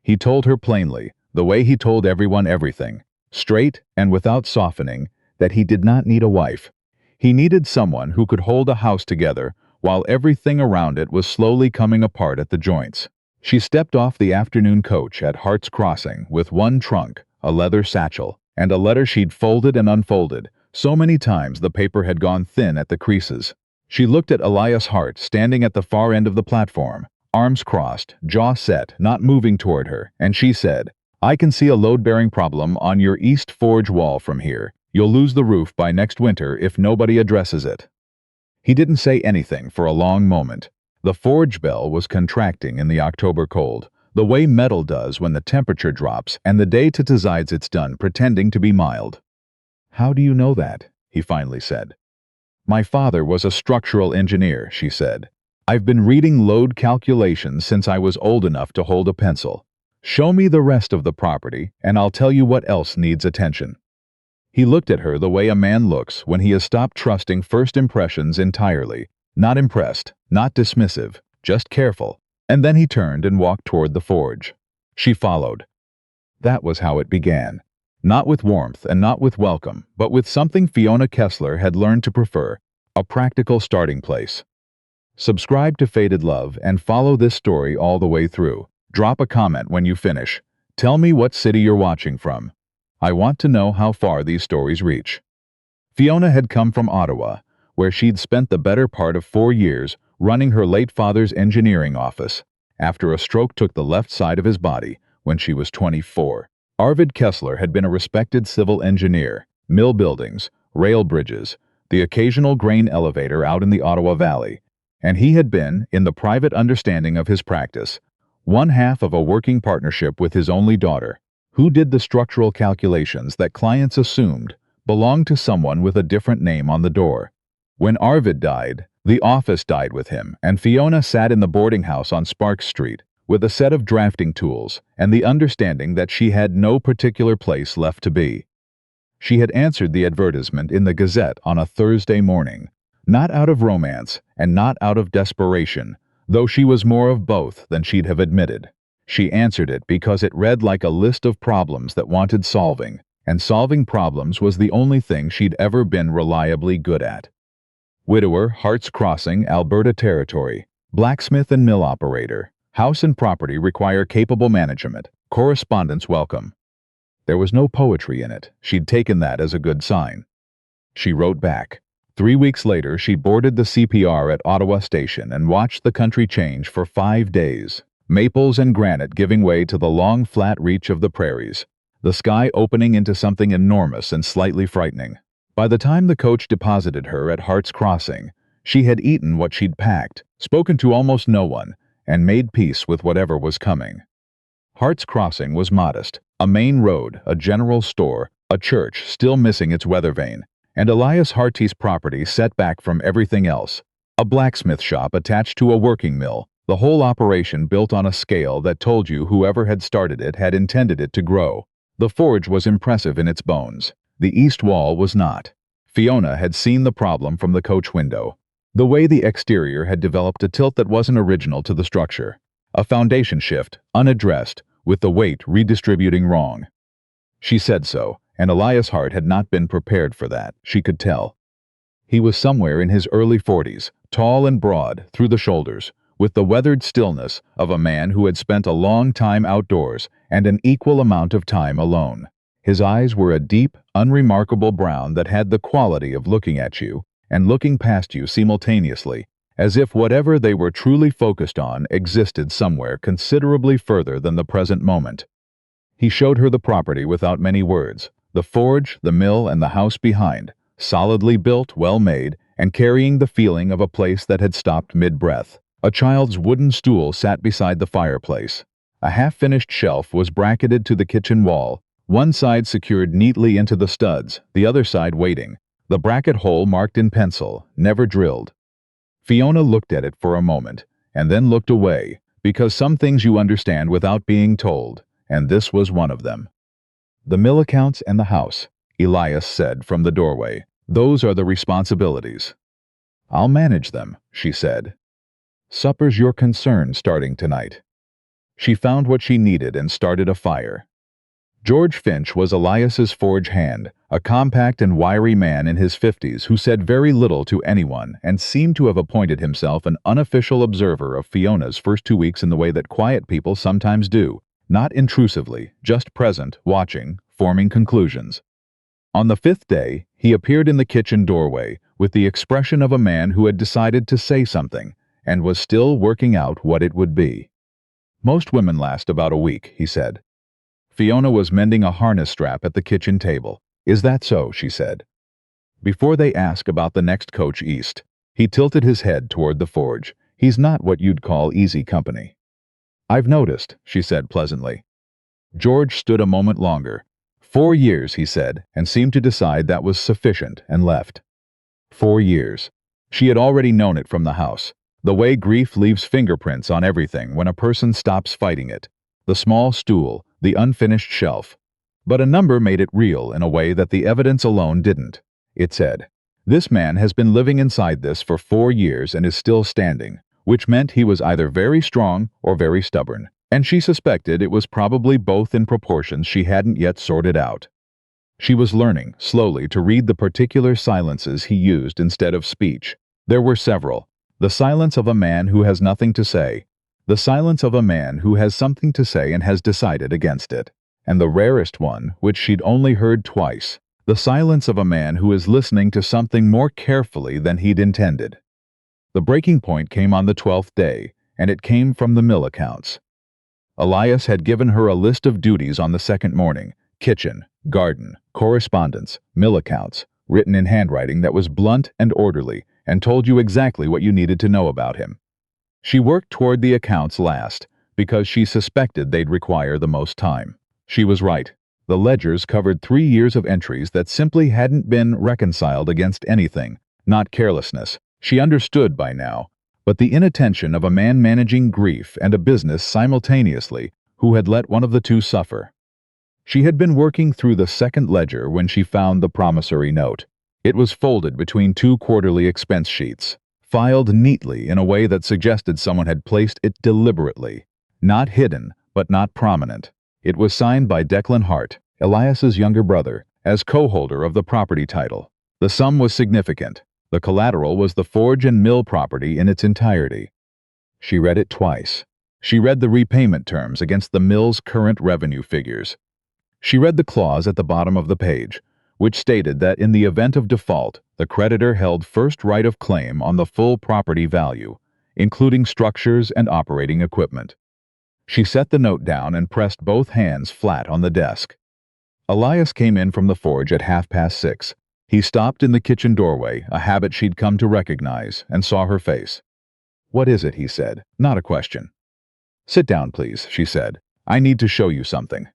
He told her plainly, the way he told everyone everything, straight and without softening, that he did not need a wife. He needed someone who could hold a house together while everything around it was slowly coming apart at the joints. She stepped off the afternoon coach at Harte's Crossing with one trunk, a leather satchel, and a letter she'd folded and unfolded. So many times the paper had gone thin at the creases. She looked at Elias Harte standing at the far end of the platform, arms crossed, jaw set, not moving toward her, and she said, "I can see a load-bearing problem on your east forge wall from here. You'll lose the roof by next winter if nobody addresses it." He didn't say anything for a long moment. The forge bell was contracting in the October cold, the way metal does when the temperature drops, and the day to decides it's done pretending to be mild. "How do you know that?" he finally said. "My father was a structural engineer," she said. "I've been reading load calculations since I was old enough to hold a pencil. Show me the rest of the property, and I'll tell you what else needs attention." He looked at her the way a man looks when he has stopped trusting first impressions entirely, not impressed, not dismissive, just careful, and then he turned and walked toward the forge. She followed. That was how it began. Not with warmth and not with welcome, but with something Fiona Kessler had learned to prefer, a practical starting place. Subscribe to Faded Love and follow this story all the way through. Drop a comment when you finish. Tell me what city you're watching from. I want to know how far these stories reach. Fiona had come from Ottawa, where she'd spent the better part of 4 years running her late father's engineering office, after a stroke took the left side of his body when she was 24. Arvid Kessler had been a respected civil engineer, mill buildings, rail bridges, the occasional grain elevator out in the Ottawa Valley, and he had been, in the private understanding of his practice, one half of a working partnership with his only daughter, who did the structural calculations that clients assumed belonged to someone with a different name on the door. When Arvid died, the office died with him, and Fiona sat in the boarding house on Sparks Street with a set of drafting tools and the understanding that she had no particular place left to be. She had answered the advertisement in the Gazette on a Thursday morning, not out of romance and not out of desperation, though she was more of both than she'd have admitted. She answered it because it read like a list of problems that wanted solving, and solving problems was the only thing she'd ever been reliably good at. Widower, Harte's Crossing, Alberta Territory. Blacksmith and mill operator. House and property require capable management. Correspondence welcome. There was no poetry in it. She'd taken that as a good sign. She wrote back. 3 weeks later, she boarded the CPR at Ottawa Station and watched the country change for 5 days. Maples and granite giving way to the long, flat reach of the prairies. The sky opening into something enormous and slightly frightening. By the time the coach deposited her at Harte's Crossing, she had eaten what she'd packed, spoken to almost no one, and made peace with whatever was coming. Harte's Crossing was modest, a main road, a general store, a church still missing its weather vane, and Elias Harte's property set back from everything else. A blacksmith shop attached to a working mill, the whole operation built on a scale that told you whoever had started it had intended it to grow. The forge was impressive in its bones. The east wall was not. Fiona had seen the problem from the coach window. The way the exterior had developed a tilt that wasn't original to the structure. A foundation shift, unaddressed, with the weight redistributing wrong. She said so, and Elias Harte had not been prepared for that, she could tell. He was somewhere in his early 40s, tall and broad, through the shoulders, with the weathered stillness of a man who had spent a long time outdoors and an equal amount of time alone. His eyes were a deep, unremarkable brown that had the quality of looking at you and looking past you simultaneously, as if whatever they were truly focused on existed somewhere considerably further than the present moment. He showed her the property without many words, the forge, the mill, and the house behind, solidly built, well made, and carrying the feeling of a place that had stopped mid-breath. A child's wooden stool sat beside the fireplace. A half-finished shelf was bracketed to the kitchen wall, one side secured neatly into the studs, the other side waiting, the bracket hole marked in pencil, never drilled. Fiona looked at it for a moment, and then looked away, because some things you understand without being told, and this was one of them. "The mill accounts and the house," Elias said from the doorway. "Those are the responsibilities." "I'll manage them," she said. "Supper's your concern starting tonight." She found what she needed and started a fire. George Finch was Elias's forge hand, a compact and wiry man in his 50s who said very little to anyone and seemed to have appointed himself an unofficial observer of Fiona's first 2 weeks in the way that quiet people sometimes do, not intrusively, just present, watching, forming conclusions. On the 5th day, he appeared in the kitchen doorway with the expression of a man who had decided to say something and was still working out what it would be. "Most women last about a week," he said. Fiona was mending a harness strap at the kitchen table. "Is that so?" she said. Before they ask about the next coach east, he tilted his head toward the forge. "He's not what you'd call easy company." "I've noticed," she said pleasantly. George stood a moment longer. 4 years, he said, and seemed to decide that was sufficient and left. 4 years. She had already known it from the house. The way grief leaves fingerprints on everything when a person stops fighting it. The small stool, the unfinished shelf. But a number made it real in a way that the evidence alone didn't. It said, "This man has been living inside this for 4 years and is still standing," which meant he was either very strong or very stubborn, and she suspected it was probably both in proportions she hadn't yet sorted out. She was learning, slowly, to read the particular silences he used instead of speech. There were several. The silence of a man who has nothing to say. The silence of a man who has something to say and has decided against it. And the rarest one, which she'd only heard twice, the silence of a man who is listening to something more carefully than he'd intended. The breaking point came on the 12th day, and it came from the mill accounts. Elias had given her a list of duties on the second morning: kitchen, garden, correspondence, mill accounts, written in handwriting that was blunt and orderly, and told you exactly what you needed to know about him. She worked toward the accounts last, because she suspected they'd require the most time. She was right. The ledgers covered 3 years of entries that simply hadn't been reconciled against anything, not carelessness. She understood by now, but the inattention of a man managing grief and a business simultaneously who had let one of the two suffer. She had been working through the second ledger when she found the promissory note. It was folded between 2 quarterly expense sheets, filed neatly in a way that suggested someone had placed it deliberately, not hidden, but not prominent. It was signed by Declan Harte, Elias's younger brother, as co-holder of the property title. The sum was significant. The collateral was the forge and mill property in its entirety. She read it twice. She read the repayment terms against the mill's current revenue figures. She read the clause at the bottom of the page, which stated that in the event of default, the creditor held first right of claim on the full property value, including structures and operating equipment. She set the note down and pressed both hands flat on the desk. Elias came in from the forge at 6:30. He stopped in the kitchen doorway, a habit she'd come to recognize, and saw her face. "What is it?" he said, not a question. "Sit down, please," she said. "I need to show you something."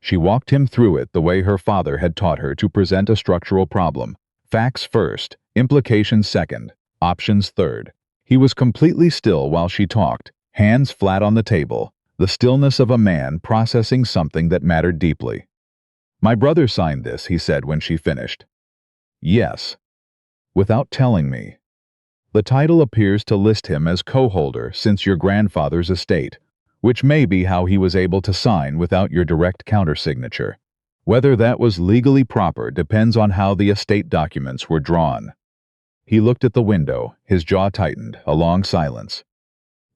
She walked him through it the way her father had taught her to present a structural problem. Facts first, implications second, options third. He was completely still while she talked, hands flat on the table, the stillness of a man processing something that mattered deeply. "My brother signed this," he said when she finished. "Yes." "Without telling me." "The title appears to list him as co-holder since your grandfather's estate, which may be how he was able to sign without your direct countersignature. Whether that was legally proper depends on how the estate documents were drawn." He looked at the window, his jaw tightened, a long silence.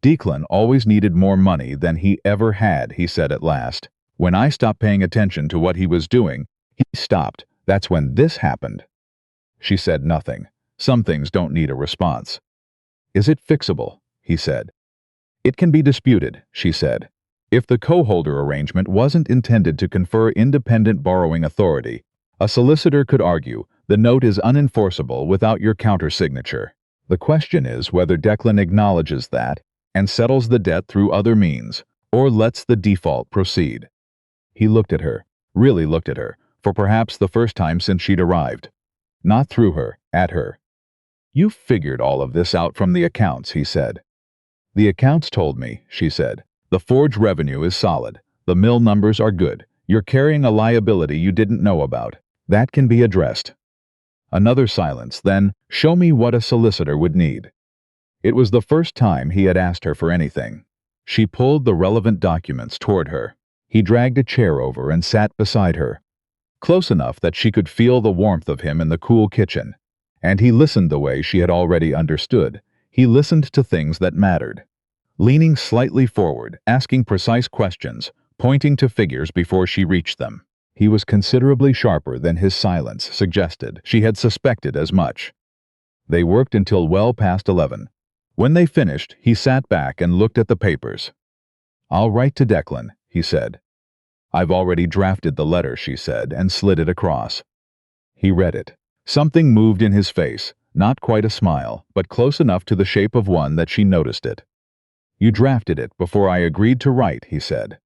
"Declan always needed more money than he ever had," he said at last. "When I stopped paying attention to what he was doing, he stopped. That's when this happened." She said nothing. Some things don't need a response. "Is it fixable?" he said. "It can be disputed," she said. "If the co-holder arrangement wasn't intended to confer independent borrowing authority, a solicitor could argue the note is unenforceable without your countersignature. The question is whether Declan acknowledges that and settles the debt through other means, or lets the default proceed." He looked at her, really looked at her, for perhaps the first time since she'd arrived. Not through her, at her. "You figured all of this out from the accounts," he said. "The accounts told me," she said. "The forge revenue is solid. The mill numbers are good. You're carrying a liability you didn't know about. That can be addressed." Another silence, then, "Show me what a solicitor would need." It was the first time he had asked her for anything. She pulled the relevant documents toward her. He dragged a chair over and sat beside her, close enough that she could feel the warmth of him in the cool kitchen. And he listened the way she had already understood. He listened to things that mattered. Leaning slightly forward, asking precise questions, pointing to figures before she reached them. He was considerably sharper than his silence suggested. She had suspected as much. They worked until well past 11. When they finished, he sat back and looked at the papers. "I'll write to Declan," he said. "I've already drafted the letter," she said, and slid it across. He read it. Something moved in his face, not quite a smile, but close enough to the shape of one that she noticed it. "You drafted it before I agreed to write," he said.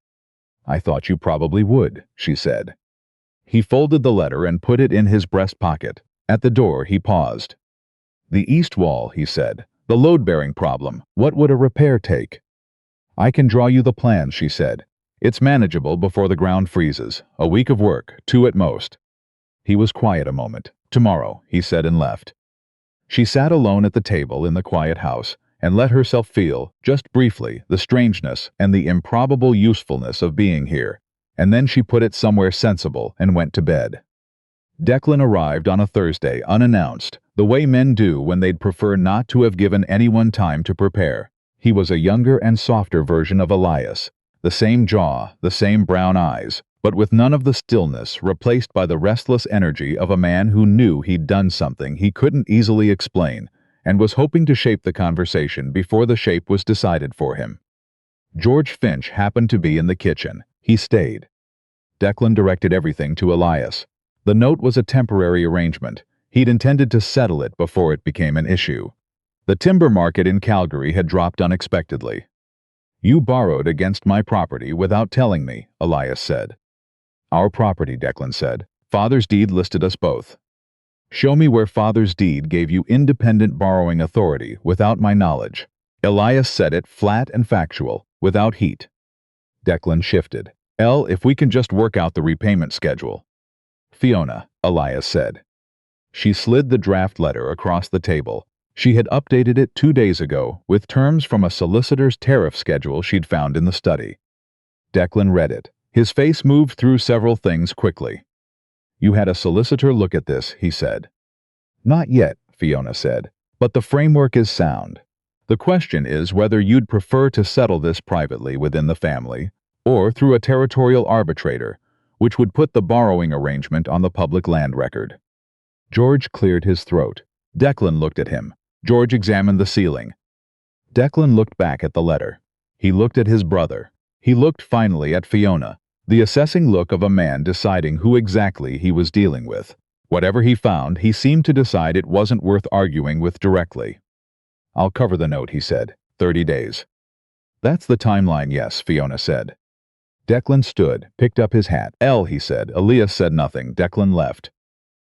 "I thought you probably would," she said. He folded the letter and put it in his breast pocket. At the door, he paused. "The east wall," he said. "The load-bearing problem. What would a repair take?" "I can draw you the plans," she said. "It's manageable before the ground freezes. A week of work, 2 at most." He was quiet a moment. "Tomorrow," he said, and left. She sat alone at the table in the quiet house and let herself feel, just briefly, the strangeness and the improbable usefulness of being here, and then she put it somewhere sensible and went to bed. Declan arrived on a Thursday, unannounced, the way men do when they'd prefer not to have given anyone time to prepare. He was a younger and softer version of Elias, the same jaw, the same brown eyes, but with none of the stillness, replaced by the restless energy of a man who knew he'd done something he couldn't easily explain, and was hoping to shape the conversation before the shape was decided for him. George Finch happened to be in the kitchen. He stayed. Declan directed everything to Elias. The note was a temporary arrangement. He'd intended to settle it before it became an issue. The timber market in Calgary had dropped unexpectedly. "You borrowed against my property without telling me," Elias said. "Our property," Declan said. "Father's deed listed us both." "Show me where Father's deed gave you independent borrowing authority without my knowledge." Elias said it flat and factual, without heat. Declan shifted. If we can just work out the repayment schedule." "Fiona," Elias said. She slid the draft letter across the table. She had updated it 2 days ago with terms from a solicitor's tariff schedule she'd found in the study. Declan read it. His face moved through several things quickly. "You had a solicitor look at this," he said. "Not yet," Fiona said, "but the framework is sound. The question is whether you'd prefer to settle this privately within the family, or through a territorial arbitrator, which would put the borrowing arrangement on the public land record." George cleared his throat. Declan looked at him. George examined the ceiling. Declan looked back at the letter. He looked at his brother. He looked finally at Fiona, the assessing look of a man deciding who exactly he was dealing with. Whatever he found, he seemed to decide it wasn't worth arguing with directly. "I'll cover the note," he said. 30 days. "That's the timeline, yes," Fiona said. Declan stood, picked up his hat. He said. Elias said nothing. Declan left.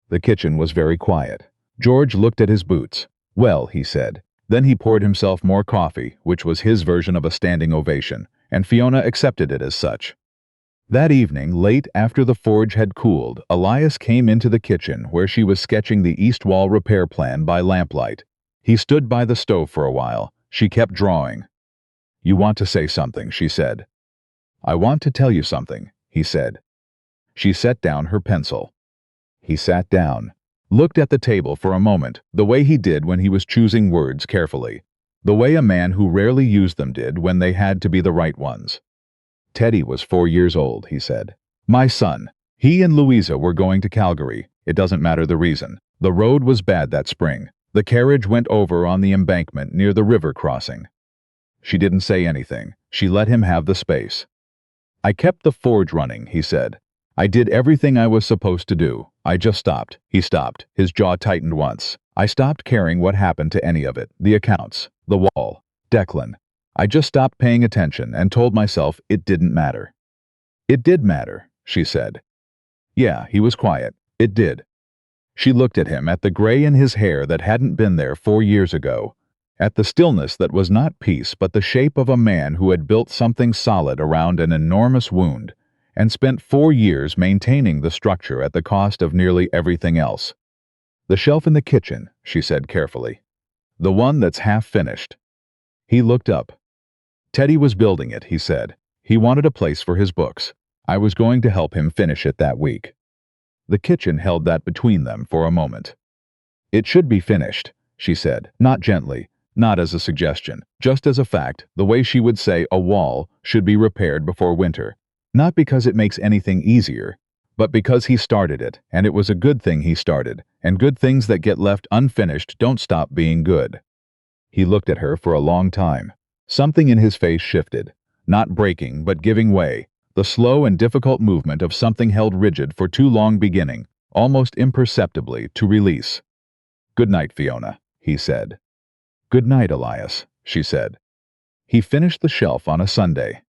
The kitchen was very quiet. George looked at his boots. "Well," he said. Then he poured himself more coffee, which was his version of a standing ovation, and Fiona accepted it as such. That evening, late after the forge had cooled, Elias came into the kitchen where she was sketching the east wall repair plan by lamplight. He stood by the stove for a while. She kept drawing. "You want to say something," she said. "I want to tell you something," he said. She set down her pencil. He sat down, looked at the table for a moment, the way he did when he was choosing words carefully, the way a man who rarely used them did when they had to be the right ones. "Teddy was 4 years old," he said. "My son. He and Louisa were going to Calgary. It doesn't matter the reason. The road was bad that spring. The carriage went over on the embankment near the river crossing." She didn't say anything. She let him have the space. "I kept the forge running," he said. "I did everything I was supposed to do. I just stopped." He stopped. His jaw tightened once. "I stopped caring what happened to any of it. The accounts. The wall. Declan. I just stopped paying attention and told myself it didn't matter." "It did matter," she said. Yeah, he was quiet. "It did." She looked at him, at the gray in his hair that hadn't been there 4 years ago, at the stillness that was not peace but the shape of a man who had built something solid around an enormous wound, and spent 4 years maintaining the structure at the cost of nearly everything else. "The shelf in the kitchen," she said carefully. "The one that's half finished." He looked up. Teddy was building it, he said. He wanted a place for his books. I was going to help him finish it that week. The kitchen held that between them for a moment. It should be finished, she said, not gently, not as a suggestion, just as a fact, the way she would say a wall should be repaired before winter. Not because it makes anything easier, but because he started it, and it was a good thing he started, and good things that get left unfinished don't stop being good. He looked at her for a long time. Something in his face shifted, not breaking but giving way, the slow and difficult movement of something held rigid for too long beginning, almost imperceptibly, to release. "Good night, Fiona," he said. "Good night, Elias," she said. He finished the shelf on a Sunday.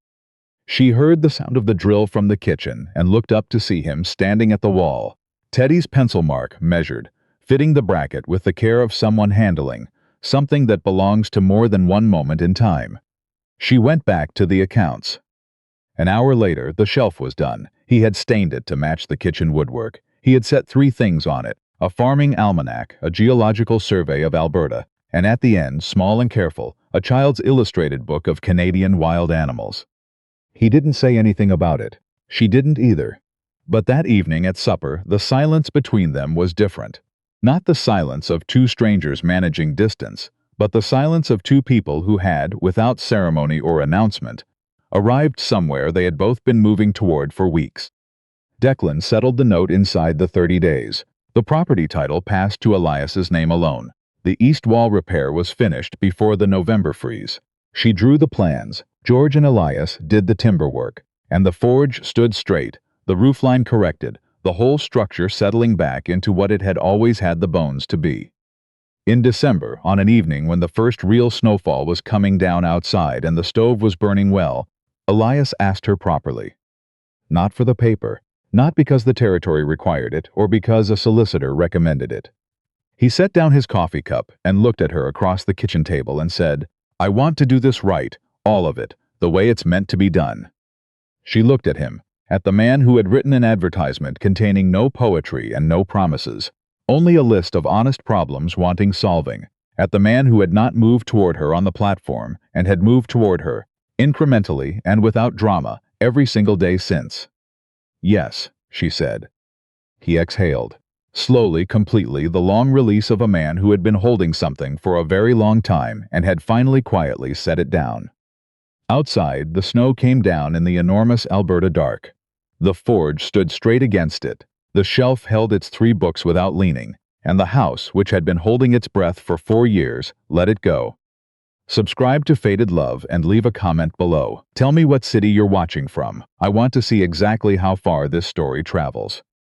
She heard the sound of the drill from the kitchen and looked up to see him standing at the wall. Teddy's pencil mark measured, fitting the bracket with the care of someone handling, something that belongs to more than one moment in time. She went back to the accounts. An hour later, the shelf was done. He had stained it to match the kitchen woodwork. He had set 3 things on it: a farming almanac, a geological survey of Alberta, and at the end, small and careful, a child's illustrated book of Canadian wild animals. He didn't say anything about it. She didn't either. But that evening at supper, the silence between them was different. Not the silence of 2 strangers managing distance, but the silence of 2 people who had, without ceremony or announcement, arrived somewhere they had both been moving toward for weeks. Declan settled the note inside the 30 days. The property title passed to Elias's name alone. The east wall repair was finished before the November freeze. She drew the plans. George and Elias did the timber work, and the forge stood straight, the roofline corrected, the whole structure settling back into what it had always had the bones to be. In December, on an evening when the first real snowfall was coming down outside and the stove was burning well, Elias asked her properly. Not for the paper, not because the territory required it or because a solicitor recommended it. He set down his coffee cup and looked at her across the kitchen table and said, "I want to do this right, all of it, the way it's meant to be done." She looked at him, at the man who had written an advertisement containing no poetry and no promises, only a list of honest problems wanting solving, at the man who had not moved toward her on the platform and had moved toward her, incrementally and without drama, every single day since. "Yes," she said. He exhaled. Slowly, completely, the long release of a man who had been holding something for a very long time and had finally quietly set it down. Outside, the snow came down in the enormous Alberta dark. The forge stood straight against it. The shelf held its 3 books without leaning, and the house, which had been holding its breath for 4 years, let it go. Subscribe to Faded Love and leave a comment below. Tell me what city you're watching from. I want to see exactly how far this story travels.